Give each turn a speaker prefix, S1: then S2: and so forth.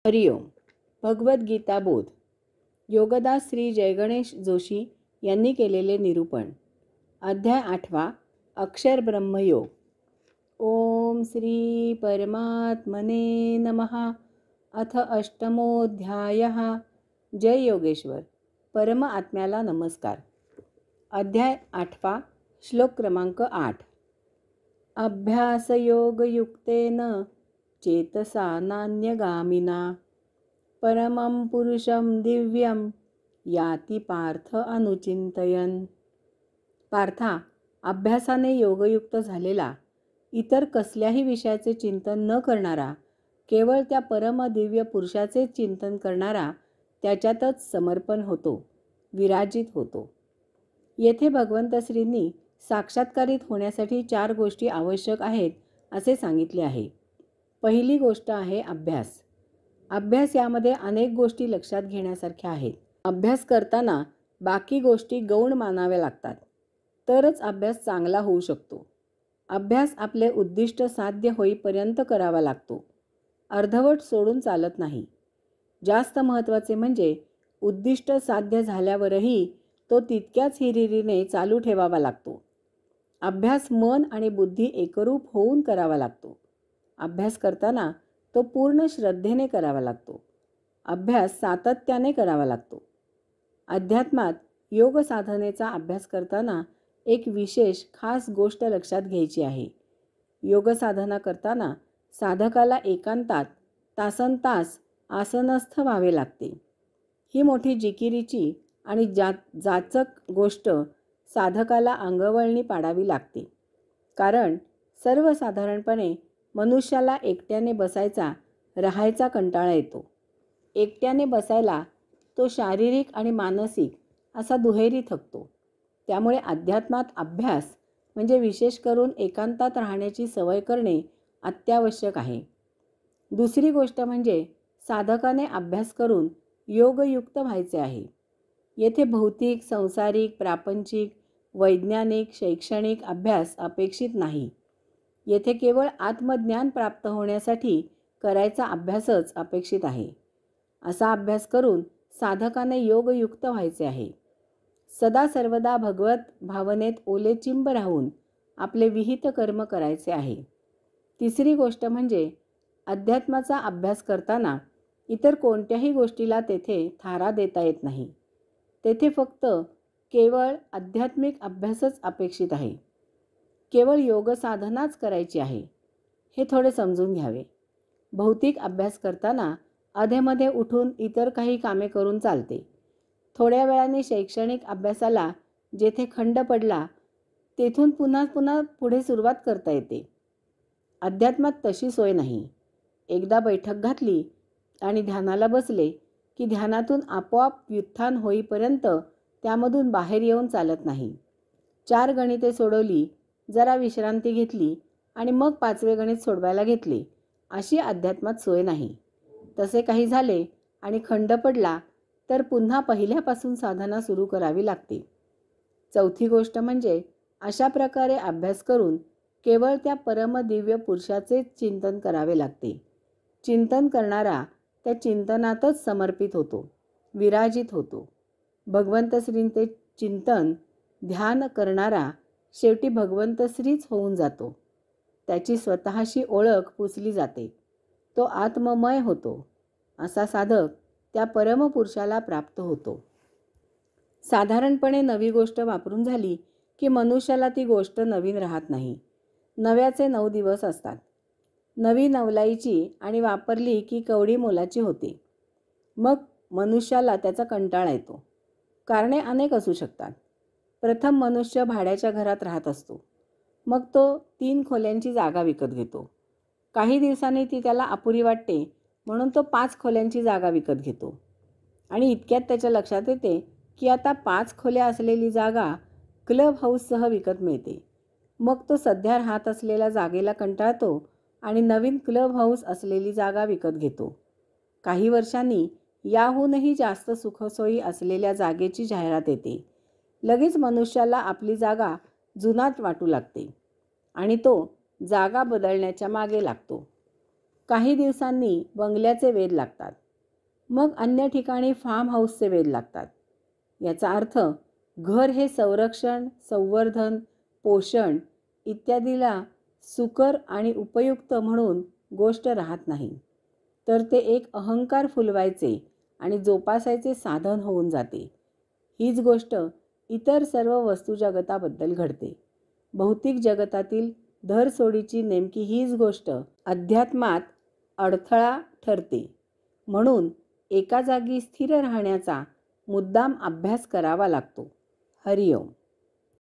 S1: हरिओम. भगवद्गीता बोध. योगदास श्री जयगणेश जोशी यांनी केलेले निरूपण. अध्याय 8. अक्षर ब्रह्मयोग. ओम श्री परमात्मने नमः. अथ अष्टमोऽध्यायः. जय योगेश्वर. परम आत्म्याला नमस्कार. अध्याय 8. श्लोक क्रमांक 8. अभ्यासयोगयुक्तेन चेतसा नान्यगामिना परमं पुरुषं दिव्यं याति पार्थ अनुचिंतयन. पार्था, अभ्यासाने योगयुक्त झालेला, इतर कसल्याही विषयाचे चिंतन न करणारा, केवळ त्या परमदिव्य पुरुषाचे चिंतन करणारा त्याच्यातच समर्पण होतो, विराजित होतो. येथे भगवंत श्रींनी साक्षात्कारित होण्यासाठी 4 गोष्टी आवश्यक आहेत असे सांगितले आहे. पहिली गोष्ट आहे अभ्यास. अभ्यास यामध्ये अनेक गोष्टी लक्षात घेण्यासारख्या आहेत. अभ्यास करताना बाकी गोष्टी गौण मानाव्या लागतात, तरच अभ्यास चांगला होऊ शकतो. अभ्यास आपले उद्दिष्ट साध्य होईपर्यंत करावा लागतो, अर्धवट सोडून चालत नाही. जास्त महत्त्वाचे म्हणजे उद्दिष्ट साध्य झाल्यावरही तो तितक्याच हिरिरीने चालू ठेवावा लागतो. अभ्यास मन आणि बुद्धी एकरूप होऊन करावा लागतो. अभ्यास करताना तो पूर्ण श्रद्धेने करावा लागतो. अभ्यास सातत्याने करावा लागतो. अध्यात्मात योग साधनेचा अभ्यास करताना एक विशेष खास गोष्ट लक्षात घ्यायची आहे. योग साधना करताना साधकाला एकांतात तासनतास आसनस्थ व्हावे लागते. ही मोठी जिकिरीची आणि जाचक गोष्ट साधकाला अंगवळणी पाडावी लागते. कारण सर्वसाधारणपणे मनुष्याला एकट्याने बसायचा, राहायचा कंटाळा येतो. एकट्याने बसायला तो शारीरिक आणि मानसिक असा दुहेरी थकतो. त्यामुळे अध्यात्मात अभ्यास म्हणजे विशेष करून एकांतात राहण्याची सवय करणे अत्यावश्यक आहे. दुसरी गोष्ट म्हणजे साधकाने अभ्यास करून योगयुक्त व्हायचे आहे. येथे भौतिक, संसारिक, प्रापंचिक, वैज्ञानिक, शैक्षणिक अभ्यास अपेक्षित नाही. येथे केवळ आत्मज्ञान प्राप्त होण्यासाठी करायचा अभ्यासच अपेक्षित आहे. असा अभ्यास करून साधकाने योगयुक्त व्हायचे आहे. सदा सर्वदा भगवत भावनेत ओलेचिंब राहून आपले विहित कर्म करायचे आहे. तिसरी गोष्ट म्हणजे अध्यात्माचा अभ्यास करताना इतर कोणत्याही गोष्टीला तेथे थारा देता येत नाही. तेथे फक्त केवळ आध्यात्मिक अभ्यासच अपेक्षित आहे. केवळ योग साधनाच करायची आहे, हे थोडे समजून घ्यावे. भौतिक अभ्यास करताना अधेमध्ये उठून इतर काही कामे करून चालते. थोड्या वेळाने शैक्षणिक अभ्यासाला जेथे खंड पडला तेथून पुन्हा पुढे सुरुवात करता येते. अध्यात्मात तशी सोय नाही. एकदा बैठक घातली आणि ध्यानाला बसले की ध्यानातून आपोआप व्युत्थान होईपर्यंत त्यामधून बाहेर येऊन चालत नाही. 4 गणिते सोडवली, जरा विश्रांती घेतली आणि मग 5वे गणित सोडवायला घेतले, अशी अध्यात्मात सोय नाही. तसे काही झाले आणि खंड पडला तर पुन्हा पहिल्यापासून साधना सुरू करावी लागते. चौथी गोष्ट म्हणजे अशा प्रकारे अभ्यास करून केवळ त्या परमदिव्य पुरुषाचे चिंतन करावे लागते. चिंतन करणारा त्या चिंतनातच समर्पित होतो, विराजित होतो. भगवंत श्रींचे चिंतन ध्यान करणारा शेवटी भगवंत श्रीच होऊन जातो. त्याची स्वतःशी ओळख पुसली जाते. तो आत्ममय होतो. असा साधक त्या परमपुरुषाला प्राप्त होतो. साधारणपणे नवी गोष्ट वापरून झाली की मनुष्याला ती गोष्ट नवीन राहत नाही. नव्याचे 9 दिवस असतात. नवी नवलाईची आणि वापरली की कवडी मोलाची होते. मग मनुष्याला त्याचा कंटाळा येतो. कारणे अनेक असू शकतात. प्रथम मनुष्य भाड्याच्या घरात राहत असतो. मग तो 3 खोल्यांची जागा विकत घेतो. काही दिवसांनी ती त्याला अपुरी वाटते म्हणून तो 5 खोल्यांची जागा विकत घेतो. आणि इतक्यात त्याच्या लक्षात येते की आता 5 खोल्या असलेली जागा क्लब हाऊससह विकत मिळते. मग तो सध्या राहत असलेल्या जागेला कंटाळतो आणि नवीन क्लब हाऊस असलेली जागा विकत घेतो. काही वर्षांनी याहूनही जास्त सुखसोयी असलेल्या जागेची जाहिरात येते. लगेच मनुष्याला आपली जागा जुनाट वाटू लागते आणि तो जागा बदलण्याच्या मागे लागतो. काही दिवसांनी बंगल्याचे वेध लागतात. मग अन्य ठिकाणी फार्म हाऊसचे वेध लागतात. याचा अर्थ घर हे संरक्षण, संवर्धन, पोषण इत्यादीला सुकर आणि उपयुक्त म्हणून गोष्ट राहत नाही, तर ते एक अहंकार फुलवायचे आणि जोपासायचे साधन होऊन जाते. हीच गोष्ट इतर सर्व वस्तू जगताबद्दल घडते. भौतिक जगतातील धरसोडीची नेमकी हीच गोष्ट अध्यात्मात अडथळा ठरते. म्हणून एका जागी स्थिर राहण्याचा मुद्दाम अभ्यास करावा लागतो. हरिओम.